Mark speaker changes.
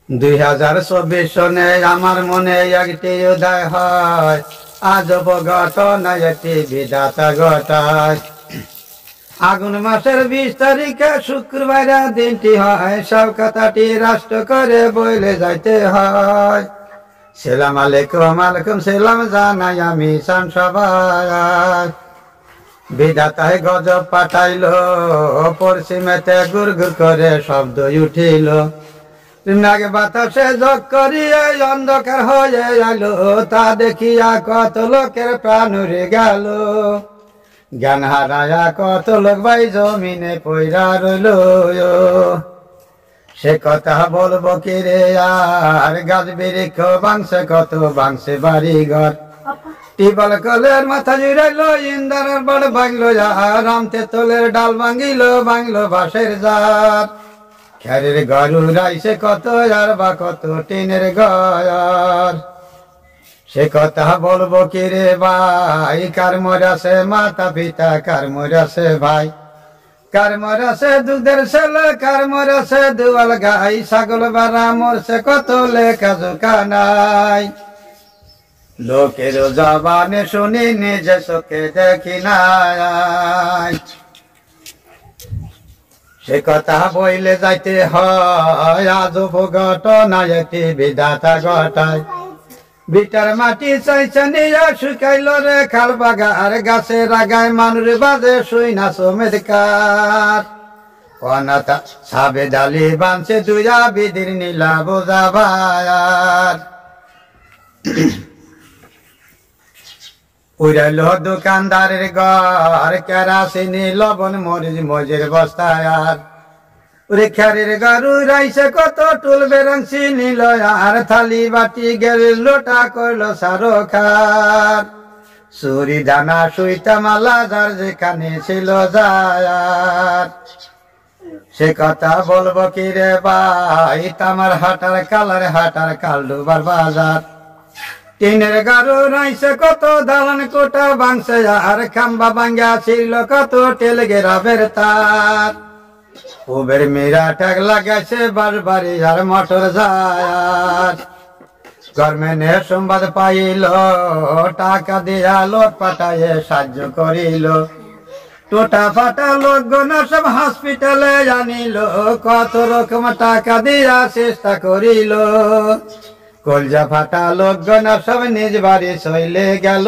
Speaker 1: 2024 সনে আমার মনে একটি উদয় হয়, আজব ঘটনা একটি বিধাতা ঘটায়। আগুন মাসের 20 তারিখে শুক্রবার দিনটি হয়, সব কথাটি রাষ্ট্র করে বইলে যাইতে হয়। সালাম আলাইকুম আলাইকুম সালাম জানাই আমি সান সবাই। বিধাতায় গজব পাঠাইলো, পশ্চিমেতে গুড় গুড় করে শব্দ উঠিল। নাগে বাতাসে যোগ করিয়া অন্ধকার হয়ে আলো, তা দেখিয়া কত লোকের প্রাণ উড়ে গেল। জ্ঞান হারায়া কত লোক ভাই জমিনে পইরা রইল। সে কথা বলবো কি রে আর, গাছ বৃক্ষ বাংশে কত বাংশে বাড়ি ঘর। টিবল কলের মাথা জুড়াইল, ইন্দারের বড় ভাঙলো আর, রামতে তোলের ডাল ভাঙলো বাঁশের জাত। খেরের গরু রাইছে কত আর বা কত টিনের ঘর। সে কথা বলবো কি রে ভাই, কার মরাছে মাতা পিতা, কার মরাছে ভাই, কার মরাছে দুধের ছেলে, কার মরাছে দুয়াল গাই। ছাগল বারা মরছে কত লেখা জোকা নাই। লোকের জবানে শুনি নিজে চোখে দেখি নাই। সে কথা বইলে যাইতে হয়, আজব ঘটনা একটি বিধাতা ঘটায়। বিটার মাটি চাইছে নিয়া শুকাইল রে খাল বাগার, গাছের আগায় মানুষ বাজে শুই না সমেত কার। অনাথা সাবে ডালি বাঁধছে দুইয়া বিধির নীলা বোঝাবার। উড়াইল দোকানদারের ঘর, কেরাসিনি লবণ মরিচ মজের বস্তায় আর। ওরে খেরের গরু রাইছে কত টুল বেরাংসি নিল আর, থালি বাটি গেল লোটা করল সারো খার। চুরি দানা সুইটা মালা যার যেখানে ছিল যায়। সে কথা বলবো কি রে ভাই, তামার হাটার কালার হাটার কাল ডুবার বাজার। টিনের গারু রাইছে কত দালান কোটা বাংশে আর, খাম্বা ভাঙ্গা ছিল কত টেল গেরাবের তার। উবের মেয়েরা ট্যাগ লাগাইছে বারবারি আর মোটর যায়। গভর্নমেন্টে সংবাদ পাইল, টাকা দিয়া লোক পাঠাইয়ে সাহায্য করিল। টোটা ফাটা লোকগণ সব হসপিটালে জানিল, কত রকম টাকা দিয়া চেষ্টা করিল। কলজা ফাটা লোকগণ সব নিজ বাড়ি চলে গেল।